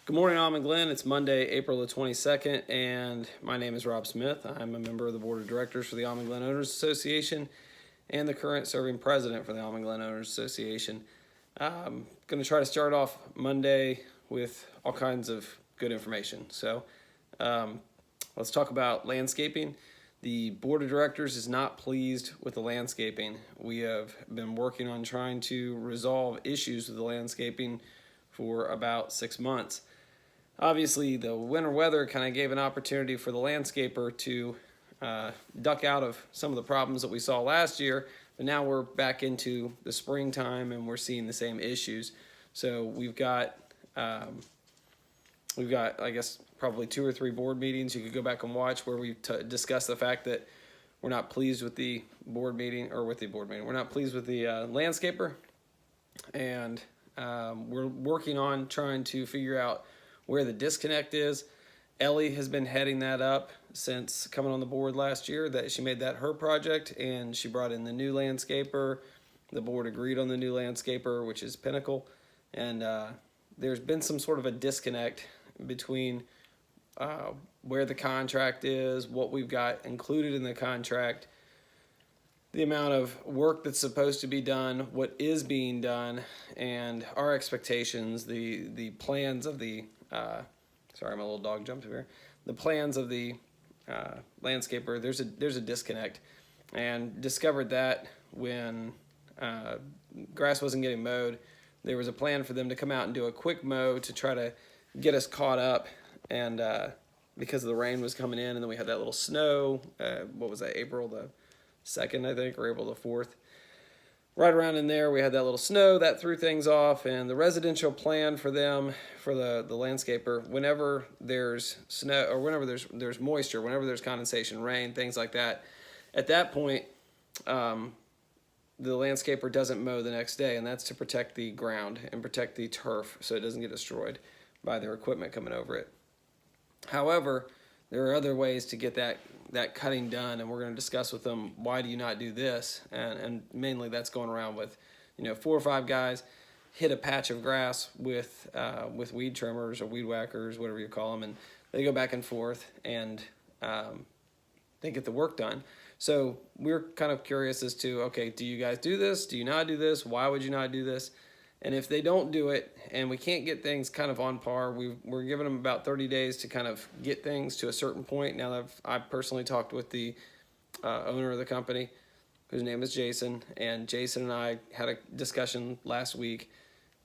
Good morning, Almond Glen. It's Monday, April the 22nd, and my name is Rob Smith. I'm a member of the Board of Directors for the Almond Glen Owners Association and the current serving president for the Almond Glen Owners Association. I'm going to try to start off Monday with all kinds of good information. So let's talk about landscaping. The Board of Directors is not pleased with the landscaping. We have been working on trying to resolve issues with the landscaping for about 6 months. Obviously, the winter weather kind of gave an opportunity for the landscaper to duck out of some of the problems that we saw last year, but now we're back into the springtime and we're seeing the same issues. So we've got I guess probably 2 or 3 board meetings you could go back and watch where we discuss the fact that we're not pleased with the board meeting, we're not pleased with the landscaper, and we're working on trying to figure out where the disconnect is. Ellie has been heading that up since coming on the board last year. That she made that her project, and she brought in the new landscaper. The board agreed on the new landscaper, which is Pinnacle, and there's been some sort of a disconnect between where the contract is, what we've got included in the contract, the amount of work that's supposed to be done, what is being done, and our expectations, the plans of the sorry, my little dog jumped over here. The plans of the landscaper, there's a disconnect, and discovered that when grass wasn't getting mowed, there was a plan for them to come out and do a quick mow to try to get us caught up, and because the rain was coming in, and then we had that little snow, what was that, April the 2nd, I think, or April the 4th. Right around in there, we had that little snow that threw things off, and the residential plan for them, for the landscaper, whenever there's snow or whenever there's moisture, whenever there's condensation, rain, things like that, at that point, the landscaper doesn't mow the next day, and that's to protect the ground and protect the turf so it doesn't get destroyed by their equipment coming over it. However, there are other ways to get that cutting done, and we're going to discuss with them, why do you not do this? And mainly that's going around with, 4 or 5 guys hit a patch of grass with weed trimmers or weed whackers, whatever you call them, and they go back and forth, and they get the work done. So we're kind of curious as to, okay, do you guys do this? Do you not do this? Why would you not do this? And if they don't do it and we can't get things kind of on par, we're giving them about 30 days to kind of get things to a certain point. Now, I've personally talked with the owner of the company, whose name is Jason, and Jason and I had a discussion last week.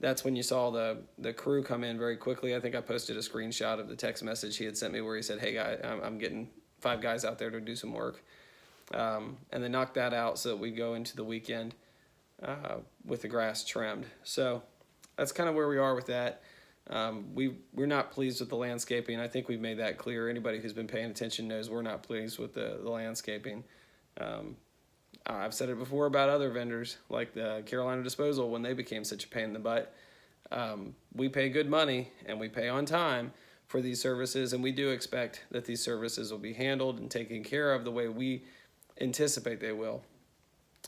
That's when you saw the crew come in very quickly. I think I posted a screenshot of the text message he had sent me where he said, hey, guys, I'm getting 5 guys out there to do some work. And they knocked that out so that we go into the weekend with the grass trimmed. So that's kind of where we are with that. We're not pleased with the landscaping. I think we've made that clear. Anybody who's been paying attention knows we're not pleased with the landscaping. I've said it before about other vendors like the Carolina Disposal when they became such a pain in the butt. We pay good money and we pay on time for these services, and we do expect that these services will be handled and taken care of the way we anticipate they will.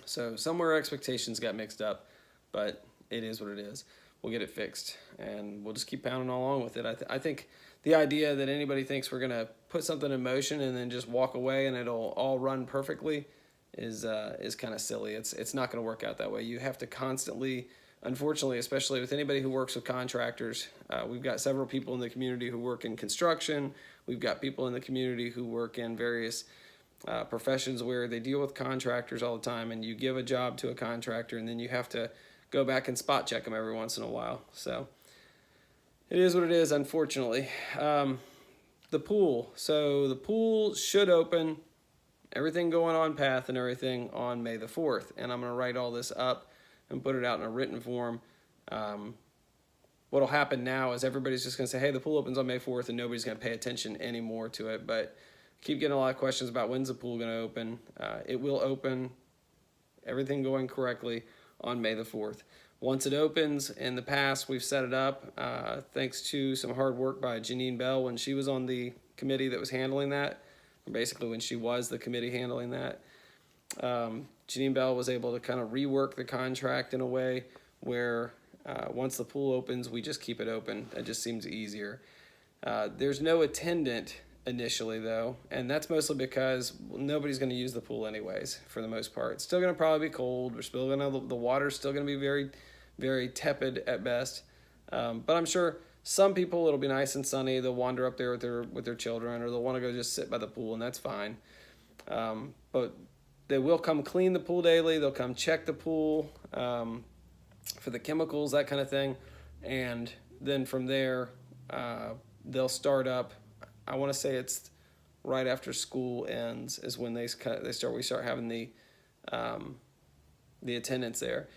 So somewhere expectations got mixed up, but it is what it is. We'll get it fixed, and we'll just keep pounding along with it. I think the idea that anybody thinks we're going to put something in motion and then just walk away and it'll all run perfectly is kind of silly. It's not going to work out that way. You have to constantly, unfortunately, especially with anybody who works with contractors, we've got several people in the community who work in construction. We've got people in the community who work in various professions where they deal with contractors all the time, and you give a job to a contractor and then you have to go back and spot check them every once in a while. So it is what it is, unfortunately. The pool. So the pool should open, everything going on path and everything, on May the 4th. And I'm going to write all this up and put it out in a written form. What'll happen now is everybody's just going to say, hey, the pool opens on May 4th, and nobody's going to pay attention anymore to it. But keep getting a lot of questions about when's the pool going to open. It will open, everything going correctly, on May the 4th. Once it opens, in the past we've set it up thanks to some hard work by Janine Bell when she was on the committee that was handling that, or basically when she was the committee handling that. Janine Bell was able to kind of rework the contract in a way where once the pool opens, we just keep it open. It just seems easier. There's no attendant initially though, and that's mostly because nobody's going to use the pool anyways for the most part. It's still going to probably be cold. We're still going to, the water's still going to be very, very tepid at best. But I'm sure some people, it'll be nice and sunny. They'll wander up there with their children, or they'll want to go just sit by the pool, and that's fine. But they will come clean the pool daily. They'll come check the pool for the chemicals, that kind of thing. And then from there, they'll start up. I want to say it's right after school ends is when we start having the attendants there.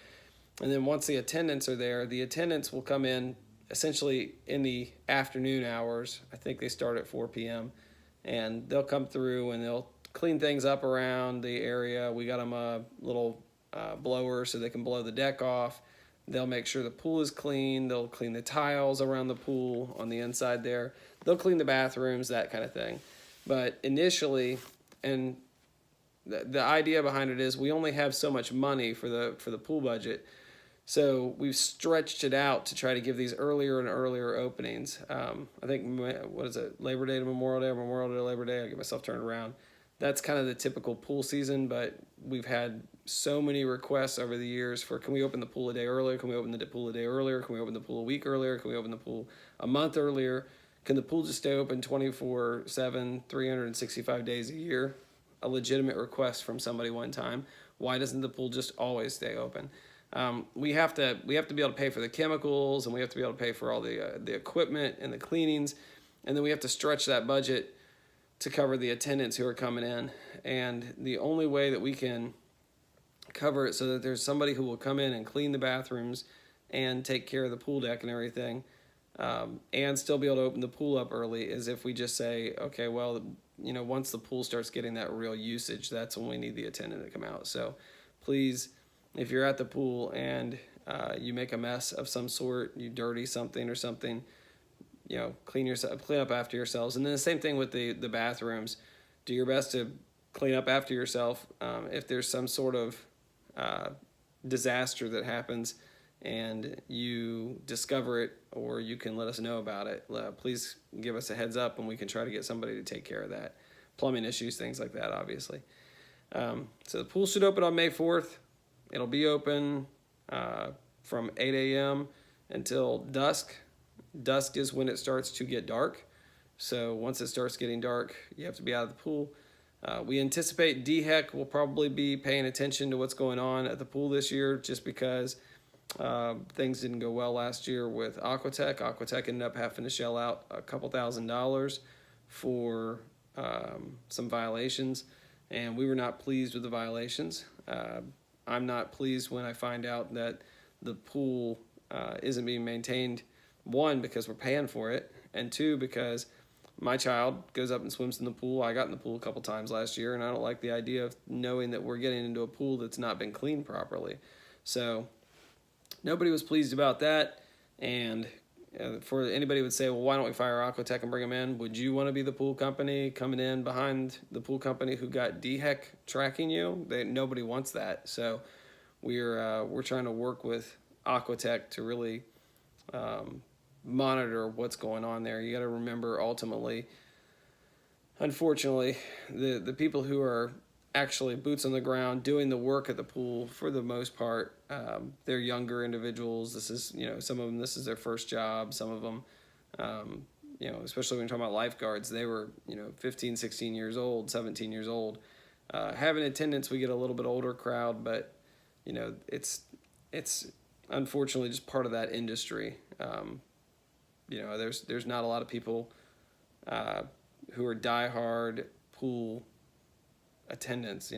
And then once the attendants are there, the attendants will come in essentially in the afternoon hours. I think they start at 4 p.m. And they'll come through and they'll clean things up around the area. We got them a little blower so they can blow the deck off. They'll make sure the pool is clean. They'll clean the tiles around the pool on the inside there. They'll clean the bathrooms, that kind of thing. But initially, and the idea behind it is we only have so much money for the pool budget. So we've stretched it out to try to give these earlier and earlier openings. I think, what is it, Labor Day to Memorial Day, or Memorial Day to Labor Day? I get myself turned around. That's kind of the typical pool season, but we've had so many requests over the years for, can we open the pool a day earlier? Can we open the pool a day earlier? Can we open the pool a week earlier? Can we open the pool a month earlier? Can the pool just stay open 24/7, 365 days a year? A legitimate request from somebody one time. Why doesn't the pool just always stay open? We have to be able to pay for the chemicals, and we have to be able to pay for all the equipment and the cleanings, and then we have to stretch that budget to cover the attendants who are coming in. And the only way that we can cover it so that there's somebody who will come in and clean the bathrooms and take care of the pool deck and everything, and still be able to open the pool up early, is if we just say, okay, well, once the pool starts getting that real usage, that's when we need the attendant to come out. So please, if you're at the pool and you make a mess of some sort, you dirty something or something, clean up after yourselves. And then the same thing with the bathrooms. Do your best to clean up after yourself. If there's some sort of disaster that happens and you discover it, or you can let us know about it, please give us a heads up and we can try to get somebody to take care of that. Plumbing issues, things like that, obviously. So the pool should open on May 4th. It'll be open from 8 a.m. until dusk. Dusk is when it starts to get dark. So once it starts getting dark, you have to be out of the pool. We anticipate DHEC will probably be paying attention to what's going on at the pool this year, just because things didn't go well last year with Aquatech. Aquatech ended up having to shell out a couple $1,000s for some violations, and we were not pleased with the violations. I'm not pleased when I find out that the pool isn't being maintained, one, because we're paying for it, and two, because my child goes up and swims in the pool. I got in the pool a couple times last year, and I don't like the idea of knowing that we're getting into a pool that's not been cleaned properly. So nobody was pleased about that, and for anybody who would say, well, why don't we fire Aquatech and bring them in? Would you want to be the pool company coming in behind the pool company who got DHEC tracking you? Nobody wants that. So we're trying to work with Aquatech to really monitor what's going on there. You got to remember, ultimately, unfortunately, the people who are actually boots on the ground doing the work at the pool, for the most part, they're younger individuals. This is, some of them, this is their first job. Some of them, especially when you're talking about lifeguards, they were, 15, 16 years old, 17 years old. Having attendance, we get a little bit older crowd, but, it's unfortunately just part of that industry. There's not a lot of people who are diehard pool attendants.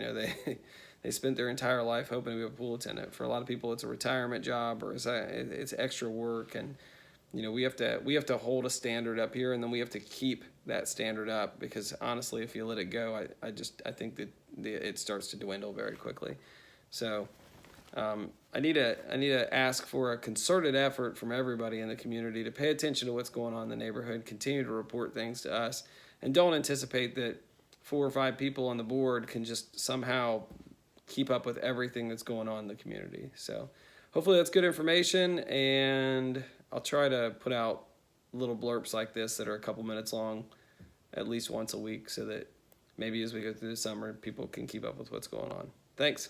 They spent their entire life hoping to be a pool attendant. For a lot of people, it's a retirement job, or it's extra work, and we have to hold a standard up here, and then we have to keep that standard up, because honestly, if you let it go, I think that it starts to dwindle very quickly. So I need to ask for a concerted effort from everybody in the community to pay attention to what's going on in the neighborhood, continue to report things to us, and don't anticipate that 4 or 5 people on the board can just somehow keep up with everything that's going on in the community. So hopefully that's good information, and I'll try to put out little blurbs like this that are a couple minutes long at least once a week, so that maybe as we go through the summer, people can keep up with what's going on. Thanks.